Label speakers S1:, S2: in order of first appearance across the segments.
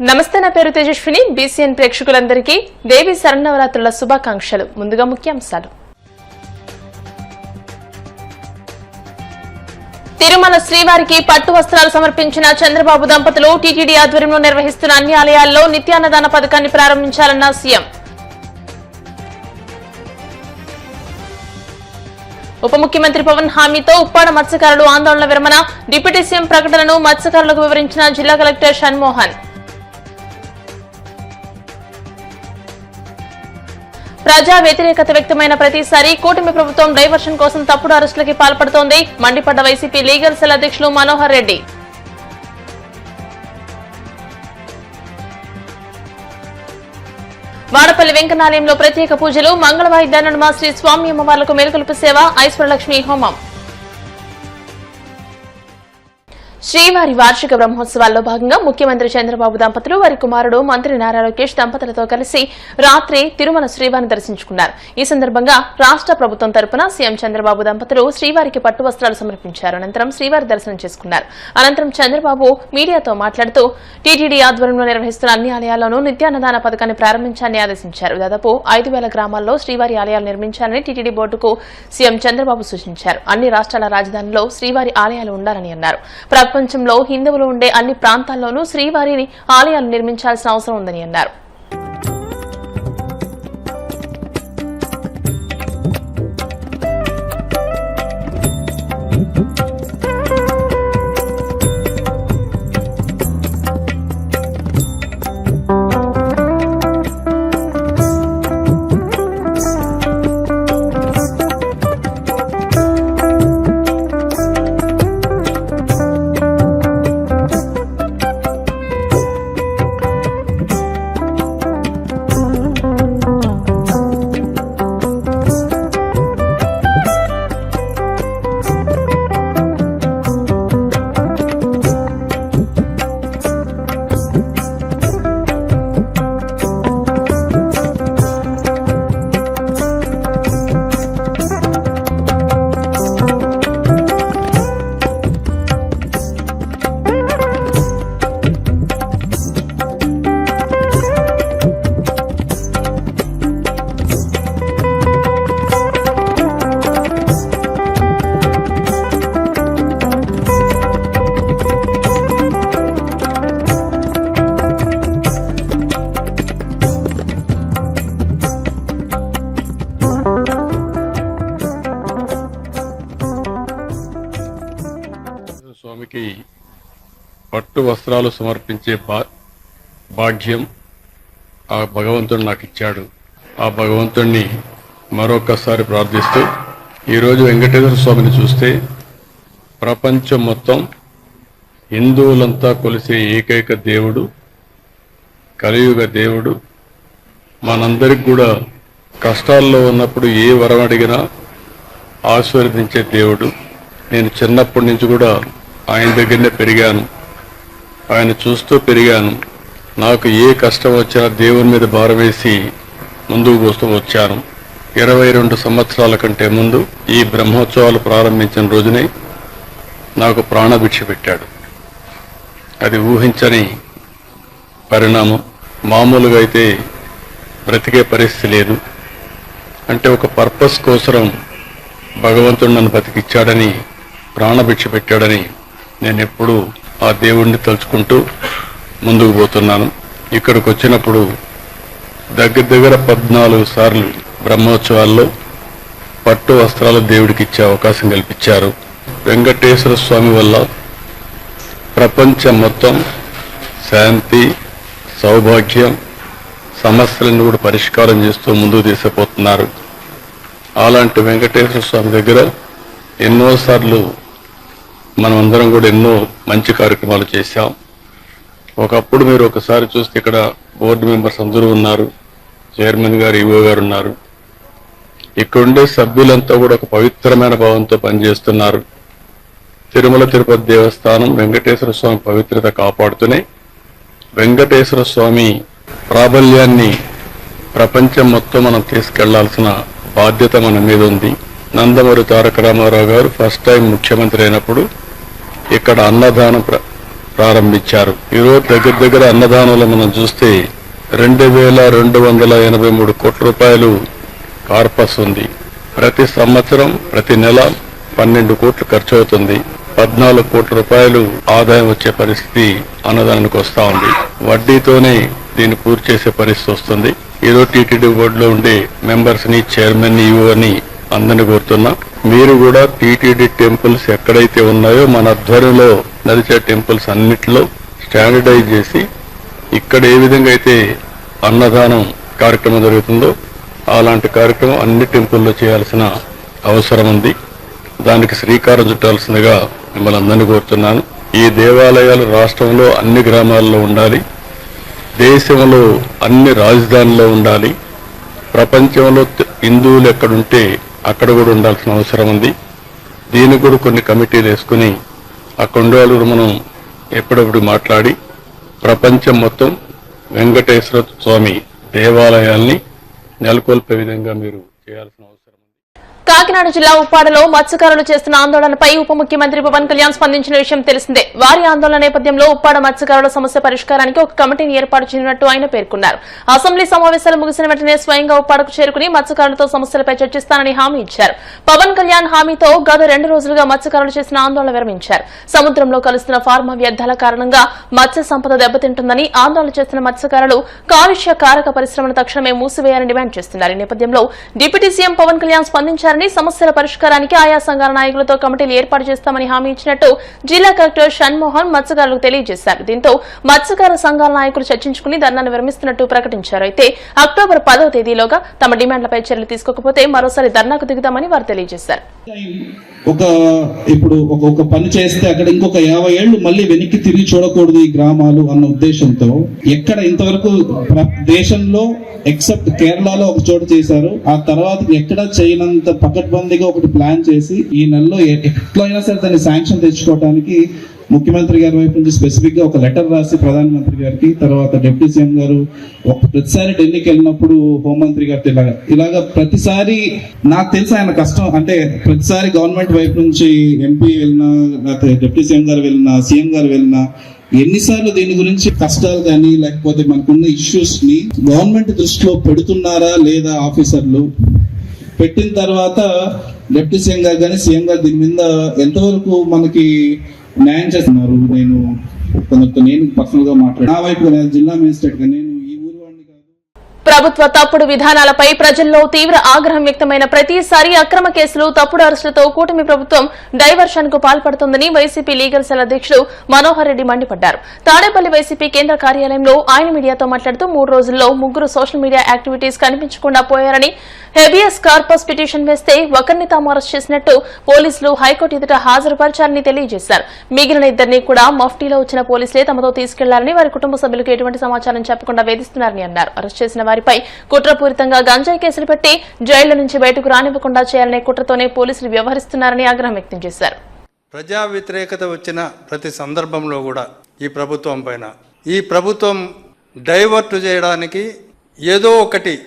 S1: నమస్తే, నా పేరు తేజస్విని. బీసీఎన్ ప్రేక్షకులందరికీ దేవి శరన్నవరాత్రుల శుభాకాంక్షలు. ముందుగా ముఖ్యాంశాలు. తిరుమల శ్రీవారికి పట్టు వస్త్రాలు సమర్పించిన చంద్రబాబు దంపతులు టీటీడీ ఆధ్వర్యంలో నిర్వహిస్తున్న అన్ని ఆలయాల్లో నిత్యాన్నదాన పథకాన్ని ప్రారంభించాలన్న సీఎం. ఉప ముఖ్యమంత్రి పవన్ హామీతో ఉప్పాడ మత్స్యకారులు ఆందోళన విరమణ. డిప్యూటీ సీఎం ప్రకటనను మత్స్యకారులకు వివరించిన జిల్లా కలెక్టర్ షణ్మోహన్. ప్రజా వ్యతిరేకత వ్యక్తమైన ప్రతిసారి కూటమి ప్రభుత్వం డైవర్షన్ కోసం తప్పుడు అరెస్టులకి పాల్పడుతోంది. మండిపడ్డ వైసీపీ లీగల్ సెల్ అధ్యక్షులు మనోహర్ రెడ్డి. వాడపల్లి వెంకనాలయంలో ప్రత్యేక పూజలు. మంగళవాయిద్య నడుమ శ్రీ స్వామి అమ్మవార్లకు మేలుకొలుపు సేవ. ఐశ్వర్యలక్ష్మి హోమం. శ్రీవారి వార్షిక బ్రహ్మోత్సవాల్లో భాగంగా ముఖ్యమంత్రి చంద్రబాబు దంపతులు వారి కుమారుడు మంత్రి నారా లోకేష్ దంపతులతో కలిసి రాత్రి తిరుమల శ్రీవారిని దర్శించుకున్నారు. ఈ సందర్భంగా రాష్ట్ర ప్రభుత్వం తరపున సీఎం చంద్రబాబు దంపతులు శ్రీవారికి పట్టు వస్త్రాలు సమర్పించారు. అనంతరం శ్రీవారి దర్శనం చేసుకున్నారు. అనంతరం చంద్రబాబు మీడియాతో మాట్లాడుతూ టీటీడీ ఆధ్వర్యంలో నిర్వహిస్తున్న అన్ని ఆలయాల్లోనూ నిత్యాన్నదాన పథకాన్ని ప్రారంభించాలని ఆదేశించారు. దాదాపు 5,000 గ్రామాల్లో శ్రీవారి ఆలయాలు నిర్మించాలని టీటీడీ బోర్డుకు సీఎం చంద్రబాబు సూచించారు. అన్ని రాష్ట్రాల రాజధానిలో శ్రీవారి ఆలయాలు ఉండాలని అన్నారు. ప్రపంచంలో హిందువులు ఉండే అన్ని ప్రాంతాల్లోనూ శ్రీవారిని ఆలయాలు నిర్మించాల్సిన అవసరం ఉందని అన్నారు.
S2: స్వామికి పట్టు వస్త్రాలు సమర్పించే భాగ్యం ఆ భగవంతుడు నాకు ఇచ్చాడు. ఆ భగవంతుడిని మరొకసారి ప్రార్థిస్తూ ఈరోజు వెంకటేశ్వర స్వామిని చూస్తే ప్రపంచం మొత్తం హిందువులంతా కొలిసే ఏకైక దేవుడు, కలియుగ దేవుడు. మనందరికి కూడా కష్టాల్లో ఉన్నప్పుడు ఏ వరం అడిగినా ఆశీర్వదించే దేవుడు. నేను చిన్నప్పటి నుంచి కూడా ఆయన దగ్గరనే పెరిగాను, ఆయన చూస్తూ పెరిగాను. నాకు ఏ కష్టం వచ్చినా దేవుని మీద భారం వేసి ముందుకు పోస్తూ వచ్చాను. 22 సంవత్సరాల కంటే ముందు ఈ బ్రహ్మోత్సవాలు ప్రారంభించిన రోజునే నాకు ప్రాణభిక్ష పెట్టాడు. అది ఊహించని పరిణామం. మామూలుగా అయితే బ్రతికే పరిస్థితి లేదు. అంటే ఒక పర్పస్ కోసం భగవంతుడు నన్ను బతికిచ్చాడని, ప్రాణభిక్ష పెట్టాడని నేను ఎప్పుడూ ఆ దేవుణ్ణి తలుచుకుంటూ ముందుకు పోతున్నాను. ఇక్కడికి వచ్చినప్పుడు దగ్గర 14 సార్లు బ్రహ్మోత్సవాల్లో పట్టు వస్త్రాలు దేవుడికి ఇచ్చే అవకాశం కల్పించారు. వెంకటేశ్వర స్వామి వల్ల ప్రపంచం మొత్తం శాంతి, సౌభాగ్యం, సమస్యలను కూడా పరిష్కారం చేస్తూ ముందుకు తీసుకుపోతున్నారు. అలాంటి వెంకటేశ్వర స్వామి దగ్గర ఎన్నోసార్లు మనమందరం కూడా ఎన్నో మంచి కార్యక్రమాలు చేశాం. ఒకప్పుడు మీరు ఒకసారి చూస్తే ఇక్కడ బోర్డు మెంబర్స్ అందరూ ఉన్నారు, చైర్మన్ గారు, ఈవో గారు ఉన్నారు. ఇక్కడుండే సభ్యులంతా కూడా ఒక పవిత్రమైన భావంతో పనిచేస్తున్నారు. తిరుమల తిరుపతి దేవస్థానం వెంకటేశ్వర స్వామి పవిత్రత కాపాడుతూనే వెంకటేశ్వర స్వామి ప్రాబల్యాన్ని ప్రపంచం మొత్తం మనం తీసుకెళ్లాల్సిన బాధ్యత మన మీద ఉంది. నందమూరి తారక రామారావు గారు ఫస్ట్ టైం ముఖ్యమంత్రి అయినప్పుడు ఇక్కడ అన్నదాన ప్రారంభించారు. ఈరోజు దగ్గర అన్నదానంలో మనం చూస్తే 2,283 కోట్ల రూపాయలు కార్పస్ ఉంది. ప్రతి సంవత్సరం ప్రతి నెల 12 కోట్లు ఖర్చు అవుతుంది. 14 కోట్ల రూపాయలు ఆదాయం వచ్చే పరిస్థితి అన్నదానానికి వస్తా ఉంది. వడ్డీతోనే దీన్ని పూర్తి చేసే పరిస్థితి వస్తుంది. ఈరోజు టీటీడీ బోర్డులో ఉండే మెంబర్స్ ని, చైర్మన్, ఈఓ అని అందరినీ కోరుతున్నా, మీరు కూడా టీటీడీ టెంపుల్స్ ఎక్కడైతే ఉన్నాయో మన ఆధ్వర్యంలో నడిచే టెంపుల్స్ అన్నిటిలో స్టాండర్డైజ్ చేసి ఇక్కడ ఏ విధంగా అయితే అన్నదానం కార్యక్రమం జరుగుతుందో అలాంటి కార్యక్రమం అన్ని టెంపుల్లో చేయాల్సిన అవసరం ఉంది. దానికి శ్రీకారం చుట్టాల్సిందిగా మిమ్మల్ని అందరినీ కోరుతున్నాను. ఈ దేవాలయాలు రాష్ట్రంలో అన్ని గ్రామాల్లో ఉండాలి, దేశంలో అన్ని రాజధానుల్లో ఉండాలి, ప్రపంచంలో హిందువులు ఎక్కడుంటే అక్కడ కూడా ఉండాల్సిన అవసరం ఉంది. దీనికి కూడా కొన్ని కమిటీలు వేసుకుని అక్కడ ఉండే వాళ్ళు కూడా మనం ఎప్పుడప్పుడు మాట్లాడి ప్రపంచం మొత్తం వెంకటేశ్వర స్వామి దేవాలయాల్ని నెలకొల్పే విధంగా మీరు చేయాల్సిన అవసరం ఉంది.
S1: కాకినాడ జిల్లా ఉప్పాడలో మత్స్యకారులు చేస్తున్న ఆందోళనపై ఉప ముఖ్యమంత్రి పవన్ కళ్యాణ్ స్పందించిన విషయం తెలిసిందే. వారి ఆందోళన నేపథ్యంలో ఉప్పాడ మత్స్యకారుల సమస్య పరిష్కారానికి ఒక కమిటీని ఏర్పాటు చేయనున్నట్టు ఆయన పేర్కొన్నారు. అసెంబ్లీ సమావేశాలు ముగిసిన వెంటనే స్వయంగా ఉప్పాడకు చేరుకుని మత్స్యకారులతో సమస్యలపై చర్చిస్తానని హామీ ఇచ్చారు. పవన్ కళ్యాణ్ హామీతో గత 2 రోజులుగా మత్స్యకారులు చేసిన ఆందోళన విరమించారు. సముద్రంలో కలుస్తున్న ఫార్మా వ్యర్థాల కారణంగా మత్స్య సంపద దెబ్బతింటుందని ఆందోళన చేస్తున్న మత్స్యకారులు కాలుష్య కారక పరిశ్రమను తక్షణమే మూసివేయాలని డిమాండ్ చేస్తున్నారు. ఈ నేపథ్యంలో డిప్యూటీ సీఎం పవన్ కళ్యాణ్ స్పందించారని, సమస్యల పరిష్కారానికి ఆయా సంఘాల నాయకులతో కమిటీలు ఏర్పాటు చేస్తామని హామీ ఇచ్చినట్టు జిల్లా కలెక్టర్ షణ్మోహన్ మత్స్యకారులకు తెలియజేశారు. దీంతో మత్స్యకార సంఘాల నాయకులు చర్చించుకుని ధర్నాను విరమిస్తున్నట్టు ప్రకటించారు. అయితే అక్టోబర్ 10వ తేదీలోగా తమ డిమాండ్లపై చర్యలు తీసుకోకపోతే మరోసారి ధర్నాకు దిగుదామని వారు తెలియజేశారు.
S3: ఇప్పుడు ఒక పని చేస్తే అక్కడ ఇంకొక 50 ఏళ్లు మళ్ళీ వెనక్కి తిరిగి చూడకూడదు ఈ గ్రామాలు అన్న ఉద్దేశంతో ఎక్కడ ఇంతవరకు దేశంలో ఎక్సెప్ట్ కేరళలో ఒక చోట చేశారు. ఆ తర్వాత ఎక్కడ చేయనంత పకడ్బందీగా ఒకటి ప్లాన్ చేసి ఈ నెలలో ఎట్లయినా సరే దాన్ని శాంక్షన్ తెచ్చుకోవడానికి ముఖ్యమంత్రి గారి వైపు నుంచి స్పెసిఫిక్ గా ఒక లెటర్ రాసి ప్రధానమంత్రి గారికి, తర్వాత డిప్యూటీ సీఎం గారు ప్రతిసారి ఢిల్లీకి వెళ్ళినప్పుడు హోంమంత్రి గారితో ఇలాగా ప్రతిసారి నాకు తెలిసి ఆయన కష్టం అంటే ప్రతిసారి గవర్నమెంట్ వైపు నుంచి ఎంపీ వెళ్ళినా, లేకపోతే డిప్యూటీ సీఎం గారు వెళ్ళినా, సీఎం గారు వెళ్ళినా ఎన్నిసార్లు దీని గురించి కష్టాలు కానీ లేకపోతే మనకున్న ఇష్యూస్ ని గవర్నమెంట్ దృష్టిలో పెడుతున్నారా లేదా ఆఫీసర్లు, పెట్టిన తర్వాత డిప్యూటీ సీఎం గారు కానీ సీఎం గారు దీని మీద ఎంతవరకు మనకి న్యాయం చేస్తున్నారు. నేను పర్సనల్ గా మాట్లాడు నా వైపు జిల్లా మేజిస్ట్రేట్ గా నేను ఈ ఊరు వాడిని కాదు.
S1: ప్రభుత్వ తప్పుడు విధానాలపై ప్రజల్లో తీవ్ర ఆగ్రహం వ్యక్తమైన ప్రతిసారి అక్రమ కేసులు, తప్పుడు అరెస్టులతో కూటమి ప్రభుత్వం డైవర్షన్ కు పాల్పడుతోందని వైసీపీ లీగల్ సెల్ అధ్యక్షుడు మనోహర్ రెడ్డి మండిపడ్డారు. తాడేపల్లి వైసీపీ కేంద్ర కార్యాలయంలో ఆయన మీడియాతో మాట్లాడుతూ 3 రోజుల్లో 3 సోషల్ మీడియా యాక్టివిటీస్ కనిపించకుండా పోయారని, హెబియస్ కార్పస్ పిటిషన్ వేస్తే ఒకరిని తాము అరెస్ట్ చేసినట్టు పోలీసులు హైకోర్టు ఎదుట హాజరుపరిచారని తెలియజేశారు. మిగిలిన 2 కూడా మఫ్టీలో వచ్చిన పోలీసులే తమతో తీసుకెళ్లారని, వారి కుటుంబ సభ్యులకు ఎటువంటి సమాచారం చెప్పకుండా వేధిస్తున్నారని అన్నారు. అరెస్ట్ చేసిన వారిపై కుట్రపూరితంగా గంజాయి కేసులు పెట్టి జైళ్ల నుంచి బయటకు రానివ్వకుండా చేయాలనే కుట్రతోనే పోలీసులు వ్యవహరిస్తున్నారని ఆగ్రహం వ్యక్తం చేశారు.
S4: ప్రజా వ్యతిరేకత వచ్చిన ప్రతి సందర్భంలో కూడా ఈ ప్రభుత్వం పైన ఈ ప్రభుత్వం డైవర్ట్ చేయడానికి ఏదో ఒకటి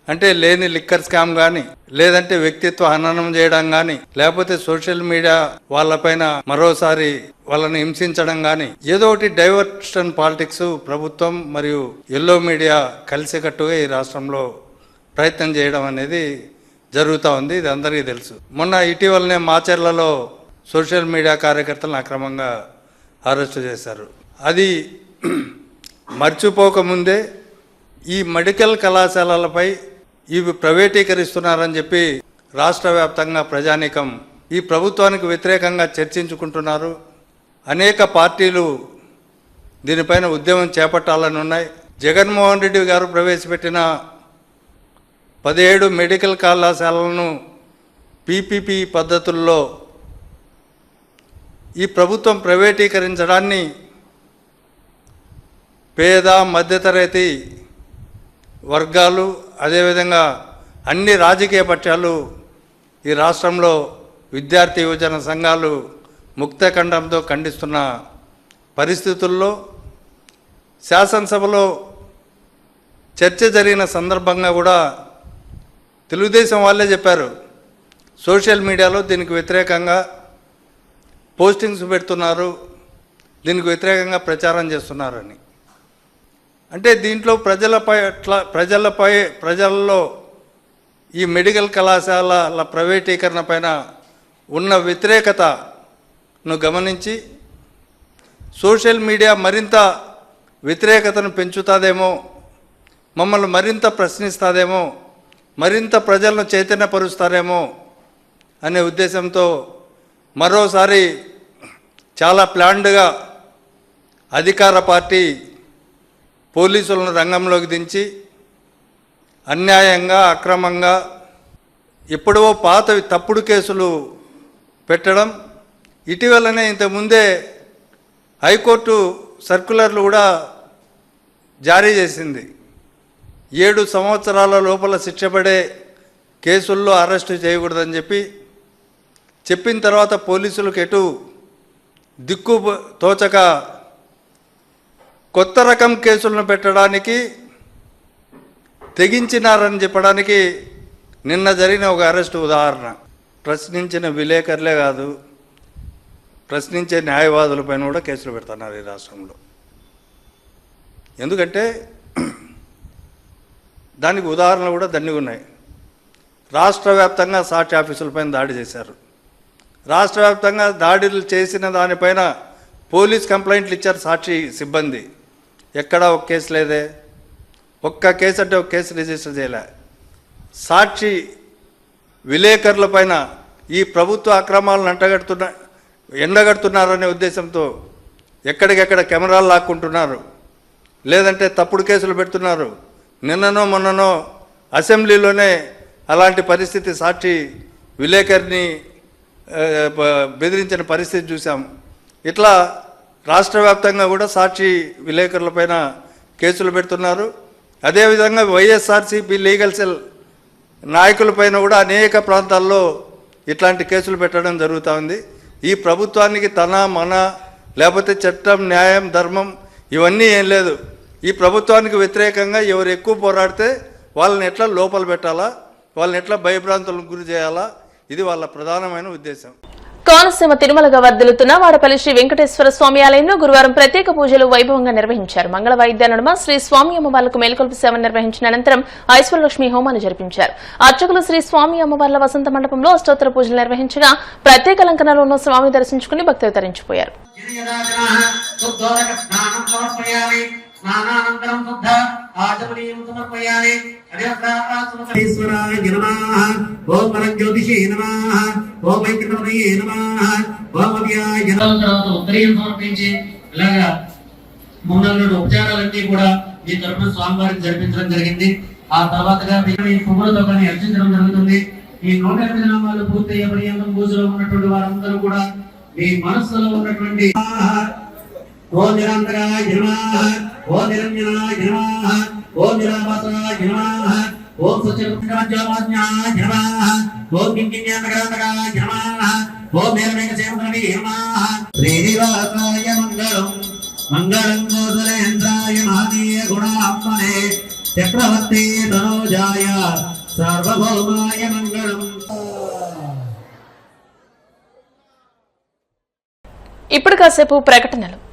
S4: అంటే లేని లిక్కర్ స్కామ్ కానీ, లేదంటే వ్యక్తిత్వ హననం చేయడం కానీ, లేకపోతే సోషల్ మీడియా వాళ్ళపైన మరోసారి వాళ్ళని హింసించడం కానీ, ఏదో ఒకటి డైవర్షన్ పాలిటిక్స్ ప్రభుత్వం మరియు ఎల్లో మీడియా కలిసికట్టుగా ఈ రాష్ట్రంలో ప్రయత్నం చేయడం అనేది జరుగుతూ ఉంది. ఇది అందరికీ తెలుసు. మొన్న ఇటీవలనే మాచర్లలో సోషల్ మీడియా కార్యకర్తలను అక్రమంగా అరెస్టు చేశారు. అది మర్చిపోకముందే ఈ మెడికల్ కళాశాలలపై ఇవి ప్రైవేటీకరిస్తున్నారని చెప్పి రాష్ట్ర వ్యాప్తంగా ప్రజానీకం ఈ ప్రభుత్వానికి వ్యతిరేకంగా చర్చించుకుంటున్నారు. అనేక పార్టీలు దీనిపైన ఉద్యమం చేపట్టాలని ఉన్నాయి. జగన్మోహన్ రెడ్డి గారు ప్రవేశపెట్టిన 17 మెడికల్ కళాశాలలను పీపీపీ పద్ధతుల్లో ఈ ప్రభుత్వం ప్రైవేటీకరించడాన్ని పేద మధ్యతరగతి వర్గాలు, అదేవిధంగా అన్ని రాజకీయ పక్షాలు, ఈ రాష్ట్రంలో విద్యార్థి యువజన సంఘాలు ముక్తఖండంతో ఖండిస్తున్న పరిస్థితుల్లో శాసనసభలో చర్చ జరిగిన సందర్భంగా కూడా తెలుగుదేశం వాళ్ళే చెప్పారు, సోషల్ మీడియాలో దీనికి వ్యతిరేకంగా పోస్టింగ్స్ పెడుతున్నారు, దీనికి వ్యతిరేకంగా ప్రచారం చేస్తున్నారని. అంటే దీంట్లో ప్రజల్లో ఈ మెడికల్ కళాశాలల ప్రైవేటీకరణ పైన ఉన్న వ్యతిరేకతను గమనించి సోషల్ మీడియా మరింత వ్యతిరేకతను పెంచుతాదేమో, మమ్మల్ని మరింత ప్రశ్నిస్తాదేమో, మరింత ప్రజలను చైతన్యపరుస్తారేమో అనే ఉద్దేశంతో మరోసారి చాలా ప్లాన్డ్గా అధికార పార్టీ పోలీసులను రంగంలోకి దించి అన్యాయంగా, అక్రమంగా ఎప్పుడో పాతవి తప్పుడు కేసులు పెట్టడం, ఇటీవలనే ఇంతకుముందే హైకోర్టు సర్క్యులర్లు కూడా జారీ చేసింది. 7 సంవత్సరాల లోపల శిక్ష పడే కేసుల్లో అరెస్టు చేయకూడదని చెప్పిన తర్వాత పోలీసులకు ఎటు దిక్కు తోచక కొత్త రకం కేసులను పెట్టడానికి తెగించినారని చెప్పడానికి నిన్న జరిగిన ఒక అరెస్టు ఉదాహరణ. ప్రశ్నించిన విలేకరులే కాదు, ప్రశ్నించే న్యాయవాదులపైన కూడా కేసులు పెడుతున్నారు ఈ రాష్ట్రంలో. ఎందుకంటే దానికి ఉదాహరణలు కూడా దండిగా ఉన్నాయి. రాష్ట్ర వ్యాప్తంగా సాక్షి ఆఫీసులపైన దాడి చేశారు. రాష్ట్ర వ్యాప్తంగా దాడులు చేసిన దానిపైన పోలీస్ కంప్లైంట్లు ఇచ్చారు సాక్షి సిబ్బంది. ఎక్కడా ఒక కేసు లేదే, ఒక్క కేసు అంటే ఒక కేసు రిజిస్టర్ చేయలే. సాక్షి విలేకరులపైన ఈ ప్రభుత్వ అక్రమాలను ఎండగడుతున్నారనే ఉద్దేశంతో ఎక్కడికెక్కడ కెమెరాలు లాక్కుంటున్నారు, లేదంటే తప్పుడు కేసులు పెడుతున్నారు. నిన్ననో మొన్ననో అసెంబ్లీలోనే అలాంటి పరిస్థితి, సాక్షి విలేకరిని బెదిరించిన పరిస్థితి చూసాం. ఇట్లా రాష్ట్ర వ్యాప్తంగా కూడా సాక్షి విలేకరులపైన కేసులు పెడుతున్నారు. అదేవిధంగా వైఎస్ఆర్సీపీ లీగల్ సెల్ నాయకులపైన కూడా అనేక ప్రాంతాల్లో ఇట్లాంటి కేసులు పెట్టడం జరుగుతూ ఉంది. ఈ ప్రభుత్వానికి తన మన లేకపోతే చట్టం, న్యాయం, ధర్మం ఇవన్నీ ఏం లేదు. ఈ ప్రభుత్వానికి వ్యతిరేకంగా ఎవరు ఎక్కువ పోరాడితే వాళ్ళని ఎట్లా లోపల పెట్టాలా, వాళ్ళని ఎట్లా భయభ్రాంతులకు గురి చేయాలా, ఇది వాళ్ళ ప్రధానమైన ఉద్దేశం.
S1: కోనసీమ తిరుమలగా వర్ధిల్లుతున్న వాడపల్లి శ్రీ వెంకటేశ్వర స్వామి ఆలయంలో గురువారం ప్రత్యేక పూజలు వైభవంగా నిర్వహించారు. మంగళ వాయిద్య నడుమ శ్రీ స్వామి అమ్మవార్లకు మేల్కొల్పు సేవను నిర్వహించిన అనంతరం ఐశ్వర్యలక్ష్మి హోమాన్ని జరిపించారు. అర్చకులు శ్రీ స్వామి అమ్మవార్ల వసంత మండపంలో అష్టోత్తర పూజలు నిర్వహించగా ప్రత్యేక అలంకరణలో ఉన్న స్వామిని దర్శించుకుని భక్తులు తరించిపోయారు.
S5: స్నానానంతరం శుద్ధ ఆచమనీయం సమర్పయామి. ఈశ్వరాయ నమః. ఓం పరజ్యోతిషే నమః. ఓం ఐక్యమయే నమః. ఓం అవ్యాయ నమః. ఉత్తరీయం సమర్పించి ఇలాగా 3 ఉపచారాలన్నీ కూడా ఈ తరపున స్వామివారికి జరిపించడం జరిగింది. ఆ తర్వాతగా ఈ పువ్వులతో కానీ అర్చించడం జరుగుతుంది. ఈ 108 నామాలు పూర్తయ్యే పర్యంతం పూజలో ఉన్నటువంటి వారందరూ కూడా మీ మనస్సులో ఉన్నటువంటి ఓం నిరంతరాయ నమః. ఓం నిరంజనాయ నమః. ఓం నిరామసాయ నమః. ఓం సత్యజ్ఞానాయ నమః. ఓం కింకిణ్యానగరాయ నమః. ఓం మేరమేకసేవనవే నమః. శ్రీనివాసాయ మంగళం. మంగళం గోసలేంద్రాయ మహనీయ గుణాత్మనే చక్రవర్తి తనోజాయ సార్వభౌమాయ మంగళం.
S1: ఇప్పుడు కాసేపు ప్రకటనలు.